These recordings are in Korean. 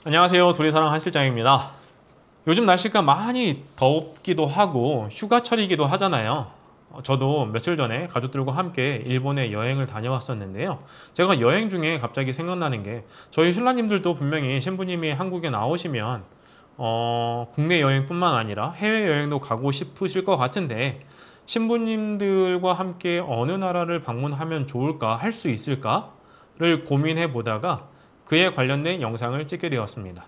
안녕하세요. 도리사랑 한실장입니다. 요즘 날씨가 많이 덥기도 하고 휴가철이기도 하잖아요. 저도 며칠 전에 가족들과 함께 일본에 여행을 다녀왔었는데요. 제가 여행 중에 갑자기 생각나는 게 저희 신라님들도 분명히 신부님이 한국에 나오시면 국내 여행뿐만 아니라 해외여행도 가고 싶으실 것 같은데 신부님들과 함께 어느 나라를 방문하면 좋을까, 할 수 있을까를 고민해 보다가 그에 관련된 영상을 찍게 되었습니다.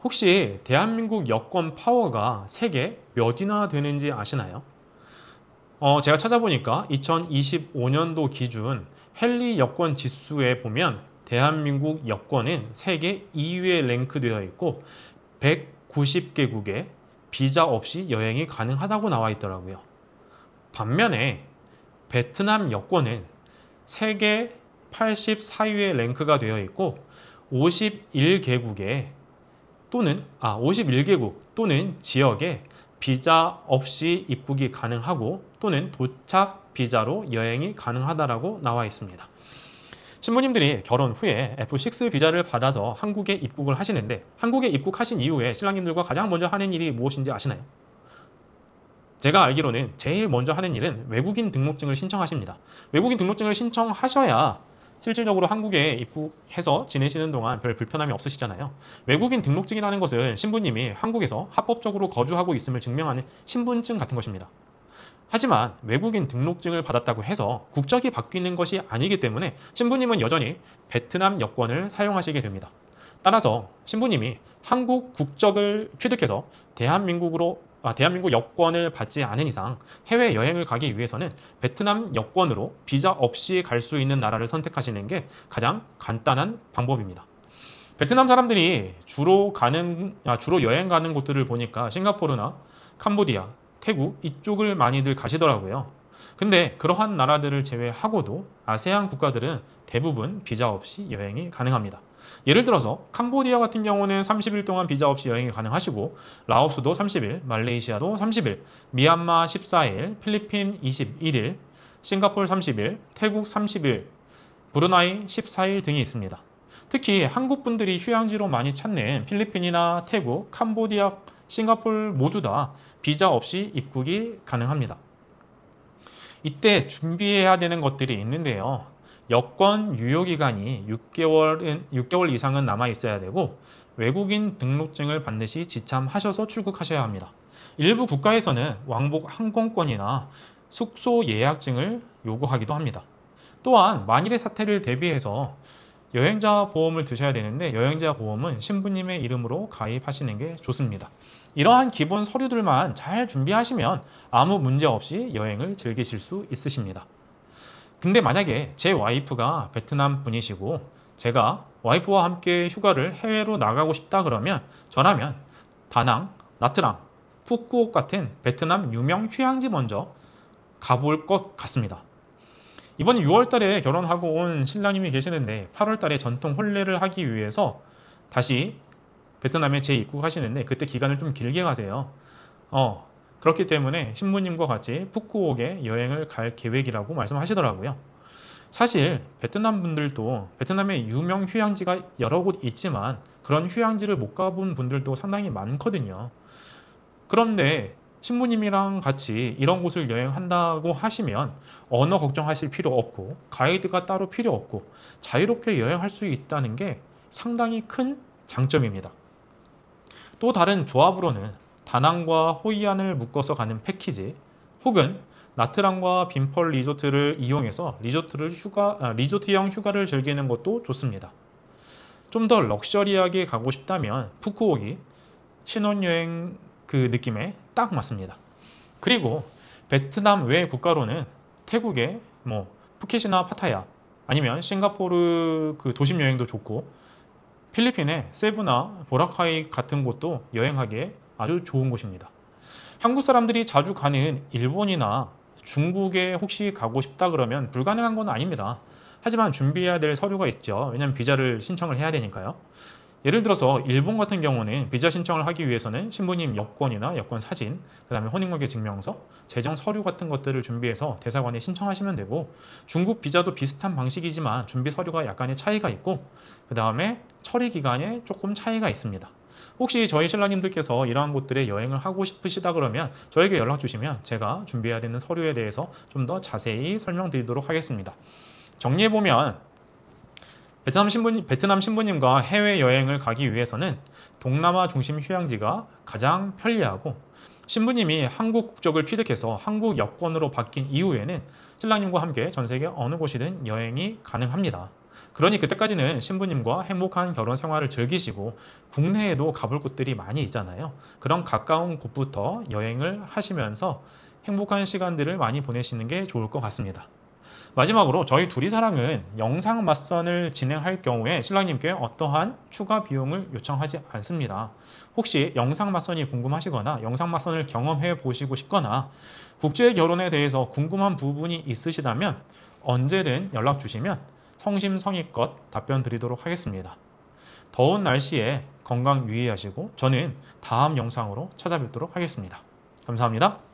혹시 대한민국 여권 파워가 세계 몇이나 되는지 아시나요? 제가 찾아보니까 2025년도 기준 헨리 여권 지수에 보면 대한민국 여권은 세계 2위에 랭크되어 있고 190개국에 비자 없이 여행이 가능하다고 나와 있더라고요. 반면에 베트남 여권은 세계 84위에 랭크가 되어 있고 51개국에 51개국 또는 지역에 비자 없이 입국이 가능하고 또는 도착 비자로 여행이 가능하다라고 나와 있습니다. 신부님들이 결혼 후에 F6 비자를 받아서 한국에 입국을 하시는데 한국에 입국하신 이후에 신랑님들과 가장 먼저 하는 일이 무엇인지 아시나요? 제가 알기로는 제일 먼저 하는 일은 외국인 등록증을 신청하십니다. 외국인 등록증을 신청하셔야 실질적으로 한국에 입국해서 지내시는 동안 별 불편함이 없으시잖아요. 외국인 등록증이라는 것은 신부님이 한국에서 합법적으로 거주하고 있음을 증명하는 신분증 같은 것입니다. 하지만 외국인 등록증을 받았다고 해서 국적이 바뀌는 것이 아니기 때문에 신부님은 여전히 베트남 여권을 사용하시게 됩니다. 따라서 신부님이 한국 국적을 취득해서 대한민국 여권을 받지 않은 이상 해외여행을 가기 위해서는 베트남 여권으로 비자 없이 갈 수 있는 나라를 선택하시는 게 가장 간단한 방법입니다. 베트남 사람들이 주로 여행 가는 곳들을 보니까 싱가포르나 캄보디아, 태국 이쪽을 많이들 가시더라고요. 근데 그러한 나라들을 제외하고도 아세안 국가들은 대부분 비자 없이 여행이 가능합니다. 예를 들어서 캄보디아 같은 경우는 30일 동안 비자 없이 여행이 가능하시고 라오스도 30일, 말레이시아도 30일, 미얀마 14일, 필리핀 21일, 싱가포르 30일, 태국 30일, 브루나이 14일 등이 있습니다. 특히 한국 분들이 휴양지로 많이 찾는 필리핀이나 태국, 캄보디아, 싱가포르 모두 다 비자 없이 입국이 가능합니다. 이때 준비해야 되는 것들이 있는데요. 여권 유효기간이 6개월 이상은 남아 있어야 되고 외국인 등록증을 반드시 지참하셔서 출국하셔야 합니다. 일부 국가에서는 왕복 항공권이나 숙소 예약증을 요구하기도 합니다. 또한 만일의 사태를 대비해서 여행자 보험을 드셔야 되는데 여행자 보험은 신부님의 이름으로 가입하시는 게 좋습니다. 이러한 기본 서류들만 잘 준비하시면 아무 문제 없이 여행을 즐기실 수 있으십니다. 근데 만약에 제 와이프가 베트남 분이시고 제가 와이프와 함께 휴가를 해외로 나가고 싶다 그러면 저라면 다낭, 나트랑, 푸꾸옥 같은 베트남 유명 휴양지 먼저 가볼 것 같습니다. 이번 6월 달에 결혼하고 온 신랑님이 계시는데 8월 달에 전통 혼례를 하기 위해서 다시 베트남에 재입국하시는데 그때 기간을 좀 길게 가세요. 그렇기 때문에 신부님과 같이 푸꾸옥에 여행을 갈 계획이라고 말씀하시더라고요. 사실 베트남 분들도 베트남에 유명 휴양지가 여러 곳 있지만 그런 휴양지를 못 가본 분들도 상당히 많거든요. 그런데 신부님이랑 같이 이런 곳을 여행한다고 하시면 언어 걱정하실 필요 없고 가이드가 따로 필요 없고 자유롭게 여행할 수 있다는 게 상당히 큰 장점입니다. 또 다른 조합으로는 다낭과 호이안을 묶어서 가는 패키지 혹은 나트랑과 빈펄 리조트를 이용해서 리조트형 휴가를 즐기는 것도 좋습니다. 좀 더 럭셔리하게 가고 싶다면 푸꾸옥이 신혼여행 그 느낌에 딱 맞습니다. 그리고 베트남 외 국가로는 태국의 푸켓이나 파타야 아니면 싱가포르 그 도심 여행도 좋고 필리핀의 세부나 보라카이 같은 곳도 여행하기에 아주 좋은 곳입니다. 한국 사람들이 자주 가는 일본이나 중국에 혹시 가고 싶다 그러면 불가능한 건 아닙니다. 하지만 준비해야 될 서류가 있죠. 왜냐하면 비자를 신청을 해야 되니까요. 예를 들어서 일본 같은 경우는 비자 신청을 하기 위해서는 신부님 여권이나 여권 사진, 그 다음에 혼인관계 증명서, 재정 서류 같은 것들을 준비해서 대사관에 신청하시면 되고, 중국 비자도 비슷한 방식이지만 준비 서류가 약간의 차이가 있고, 그 다음에 처리 기간에 조금 차이가 있습니다. 혹시 저희 신라님들께서 이러한 곳들에 여행을 하고 싶으시다 그러면 저에게 연락 주시면 제가 준비해야 되는 서류에 대해서 좀 더 자세히 설명드리도록 하겠습니다. 정리해보면 베트남 신부님과 해외여행을 가기 위해서는 동남아 중심 휴양지가 가장 편리하고, 신부님이 한국 국적을 취득해서 한국 여권으로 바뀐 이후에는 신랑님과 함께 전 세계 어느 곳이든 여행이 가능합니다. 그러니 그때까지는 신부님과 행복한 결혼 생활을 즐기시고 국내에도 가볼 곳들이 많이 있잖아요. 그런 가까운 곳부터 여행을 하시면서 행복한 시간들을 많이 보내시는 게 좋을 것 같습니다. 마지막으로 저희 둘이 사랑은 영상 맞선을 진행할 경우에 신랑님께 어떠한 추가 비용을 요청하지 않습니다. 혹시 영상 맞선이 궁금하시거나 영상 맞선을 경험해 보시고 싶거나 국제 결혼에 대해서 궁금한 부분이 있으시다면 언제든 연락 주시면 성심성의껏 답변 드리도록 하겠습니다. 더운 날씨에 건강 유의하시고 저는 다음 영상으로 찾아뵙도록 하겠습니다. 감사합니다.